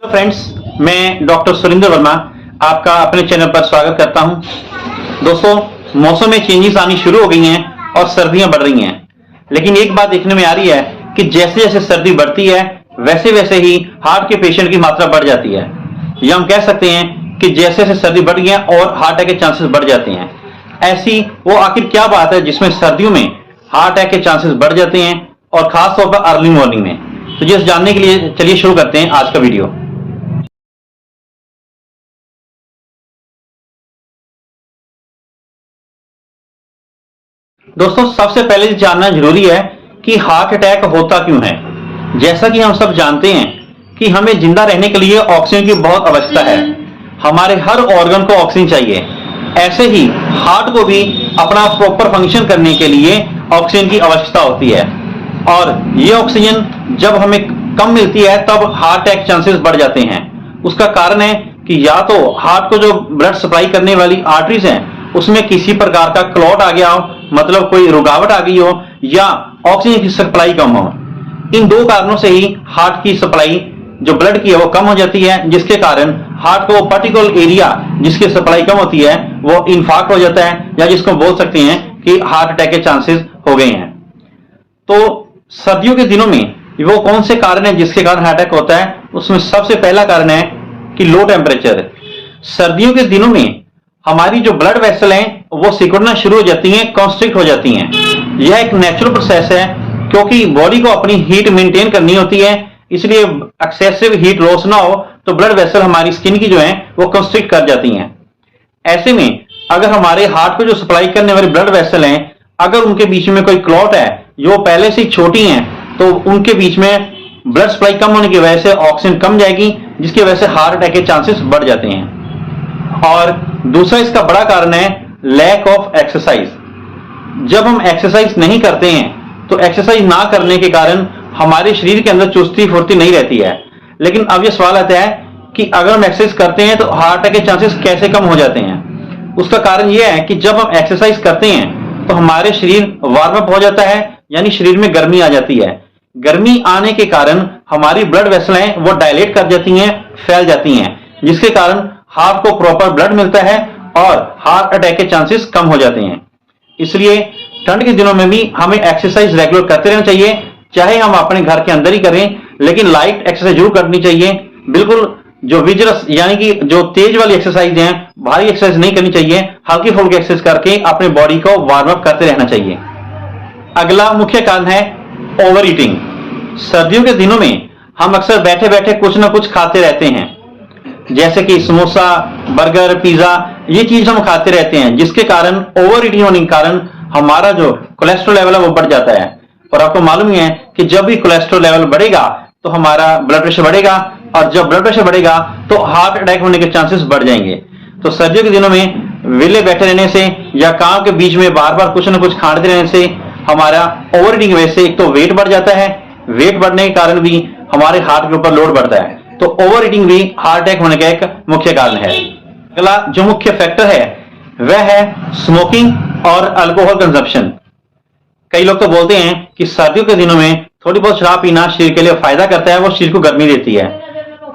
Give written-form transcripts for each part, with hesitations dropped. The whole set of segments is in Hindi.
फ्रेंड्स, मैं डॉक्टर सुरेंद्र वर्मा आपका अपने चैनल पर स्वागत करता हूं। दोस्तों, मौसम में चेंजेस आनी शुरू हो गई हैं और सर्दियां बढ़ रही हैं, लेकिन एक बात देखने में आ रही है कि जैसे जैसे सर्दी बढ़ती है वैसे वैसे ही हार्ट के पेशेंट की मात्रा बढ़ जाती है, या हम कह सकते हैं कि जैसे जैसे सर्दी बढ़ गई है और हार्ट अटैक के चांसेस बढ़ जाते हैं। ऐसी वो आखिर क्या बात है जिसमें सर्दियों में हार्ट अटैक के चांसेस बढ़ जाते हैं और खासतौर पर अर्ली मॉर्निंग में? तो ये जानने के लिए चलिए शुरू करते हैं आज का वीडियो। दोस्तों, सबसे पहले जानना जरूरी है कि हार्ट अटैक होता क्यों है। जैसा कि हम सब जानते हैं कि हमें जिंदा रहने के लिए ऑक्सीजन की बहुत आवश्यकता है। हमारे हर ऑर्गन को ऑक्सीजन चाहिए। ऐसे ही हार्ट को भी अपना प्रॉपर फंक्शन करने के लिए ऑक्सीजन की आवश्यकता होती है, और ये ऑक्सीजन जब हमें कम मिलती है तब हार्ट अटैक चांसेस बढ़ जाते हैं। उसका कारण है कि या तो हार्ट को जो ब्लड सप्लाई करने वाली आर्टरीज हैं उसमें किसी प्रकार का क्लॉट आ गया हो, मतलब कोई रुकावट आ गई हो, या ऑक्सीजन की सप्लाई कम हो। इन दो कारणों से ही हार्ट की सप्लाई जो ब्लड की है वो कम हो जाती है, जिसके कारण हार्ट को पर्टिकुलर एरिया जिसकी सप्लाई कम होती है वो इंफार्क्ट हो जाता है, या जिसको बोल सकते हैं कि हार्ट अटैक के चांसेस हो गए हैं। तो सर्दियों के दिनों में वो कौन से कारण है जिसके कारण हार्ट अटैक होता है? उसमें सबसे पहला कारण है कि लो टेम्परेचर। सर्दियों के दिनों में हमारी जो ब्लड वेसल हैं वो सिकुड़ना शुरू हो जाती हैं, कॉन्स्ट्रिक्ट हो जाती हैं। यह एक नेचुरल प्रोसेस है, क्योंकि बॉडी को अपनी हीट मेंटेन करनी होती है, इसलिए एक्सेसिव हीट लॉस ना हो तो ब्लड वेसल हमारी स्किन की जो है वो कॉन्स्ट्रिक्ट कर जाती हैं। ऐसे में अगर हमारे हार्ट को जो सप्लाई करने वाली ब्लड वेसल हैं, अगर उनके बीच में कोई क्लॉट है जो पहले से छोटी हैं, तो उनके बीच में ब्लड सप्लाई कम होने की वजह से ऑक्सीजन कम जाएगी, जिसकी वजह से हार्ट अटैक के चांसेस बढ़ जाते हैं। और दूसरा इसका बड़ा कारण है लैक ऑफ एक्सरसाइज। जब हम एक्सरसाइज नहीं करते हैं तो एक्सरसाइज ना करने के कारण हमारे शरीर के अंदर चुस्ती फुर्ती नहीं रहती है। लेकिन अब यह सवाल आता है कि अगर हम एक्सरसाइज करते हैं तो हार्ट अटैक के चांसेस कैसे कम हो जाते हैं? उसका कारण यह है कि जब हम एक्सरसाइज करते हैं तो हमारे शरीर वार्म अप हो जाता है, यानी शरीर में गर्मी आ जाती है। गर्मी आने के कारण हमारी ब्लड वेसलें वो डायलेट कर जाती हैं, फैल जाती हैं, जिसके कारण हार्ट को प्रॉपर ब्लड मिलता है और हार्ट अटैक के चांसेस कम हो जाते हैं। इसलिए ठंड के दिनों में भी हमें एक्सरसाइज रेगुलर करते रहना चाहिए, चाहे हम अपने घर के अंदर ही करें, लेकिन लाइट एक्सरसाइज जरूर करनी चाहिए। बिल्कुल जो विजरस यानी कि जो तेज वाली एक्सरसाइज है, भारी एक्सरसाइज नहीं करनी चाहिए। हल्की फुल्की एक्सरसाइज करके अपने बॉडी को वार्म अप करते रहना चाहिए। अगला मुख्य कारण है ओवर ईटिंग। सर्दियों के दिनों में हम अक्सर बैठे बैठे कुछ ना कुछ खाते रहते हैं, जैसे कि समोसा, बर्गर, पिज्जा, ये चीज हम खाते रहते हैं, जिसके कारण ओवर ईटिंग होने के कारण हमारा जो कोलेस्ट्रॉल लेवल है वो बढ़ जाता है। और आपको मालूम ही है कि जब भी कोलेस्ट्रॉल लेवल बढ़ेगा तो हमारा ब्लड प्रेशर बढ़ेगा, और जब ब्लड प्रेशर बढ़ेगा तो हार्ट अटैक होने के चांसेस बढ़ जाएंगे। तो सर्दियों के दिनों में वेले बैठे रहने से या काम के बीच में बार बार कुछ ना कुछ खाते रहने से हमारा ओवर ईटिंग की वजह से एक तो वेट बढ़ जाता है, वेट बढ़ने के कारण भी हमारे हार्ट के ऊपर लोड बढ़ता है। तो ओवर ईटिंग भी हार्ट अटैक होने का एक मुख्य कारण है। अगला जो मुख्य फैक्टर है वह है स्मोकिंग और अल्कोहल कंजप्शन। कई लोग तो बोलते हैं कि सर्दियों के दिनों में थोड़ी बहुत शराब पीना शरीर के लिए फायदा करता है, वो शरीर को गर्मी देती है।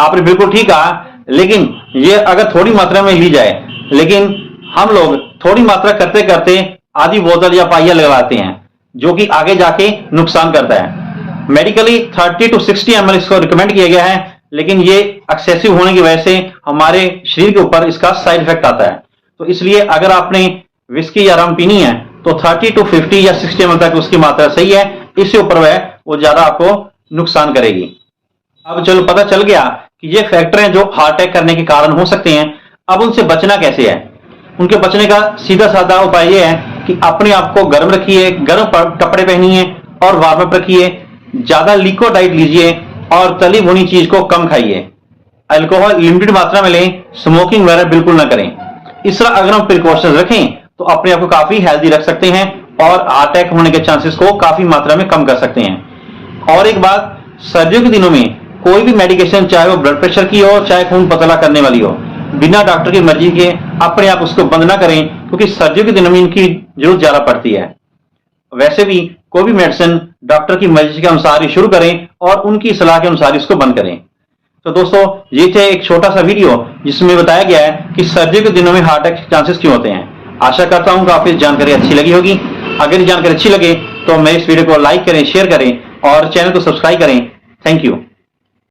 आपने बिल्कुल ठीक कहा, लेकिन ये अगर थोड़ी मात्रा में ली जाए, लेकिन हम लोग थोड़ी मात्रा करते करते आधी बोतल या पाइया लगाते हैं, जो कि आगे जाके नुकसान करता है। मेडिकली 30 to 60 ml इसको रिकमेंड किया गया है, लेकिन ये एक्सेसिव होने की वजह से हमारे शरीर के ऊपर इसका साइड इफेक्ट आता है। तो इसलिए अगर आपने विस्की या रम पीनी है तो 30 to 50 या 60 ml तक उसकी मात्रा सही है, इससे ऊपर वो ज्यादा आपको नुकसान करेगी। अब चलो पता चल गया कि ये फैक्टर हैं जो हार्ट अटैक करने के कारण हो सकते हैं। अब उनसे बचना कैसे है? उनके बचने का सीधा साधा उपाय यह है कि अपने आप को गर्म रखिए, गर्म कपड़े पहनिए और वार्म अप रखिए, ज्यादा लिक्विड डाइट लीजिए और तली भुनी चीज को कम खाइए। अल्कोहल लिमिटेड मात्रा में लें, स्मोकिंग वगैरह बिल्कुल ना करें। इस तरह अगर हम प्रिकॉशंस रखें तो अपने आप को काफी हेल्दी रख सकते हैं और हार्ट अटैक होने के चांसेस को काफी मात्रा में कम कर सकते हैं। और एक बात, सर्दियों के दिनों में कोई भी मेडिकेशन, चाहे वो ब्लड प्रेशर की हो चाहे खून पतला करने वाली हो, बिना डॉक्टर की मर्जी के अपने आप उसको बंद ना करें, क्योंकि सर्दियों के दिनों में इनकी जरूरत ज्यादा पड़ती है। वैसे भी कोई भी मेडिसिन डॉक्टर की मर्जी के अनुसार ही शुरू करें और उनकी सलाह के अनुसार इसको बंद करें। तो दोस्तों ये थे एक छोटा सा वीडियो जिसमें बताया गया है कि सर्दियों के दिनों में हार्ट अटैक के चांसेस क्यों होते हैं। आशा करता हूं कि आपको जानकारी अच्छी लगी होगी। अगर ये जानकारी अच्छी लगे तो मेरे इस वीडियो को लाइक करें, शेयर करें और चैनल को सब्सक्राइब करें। Thank you.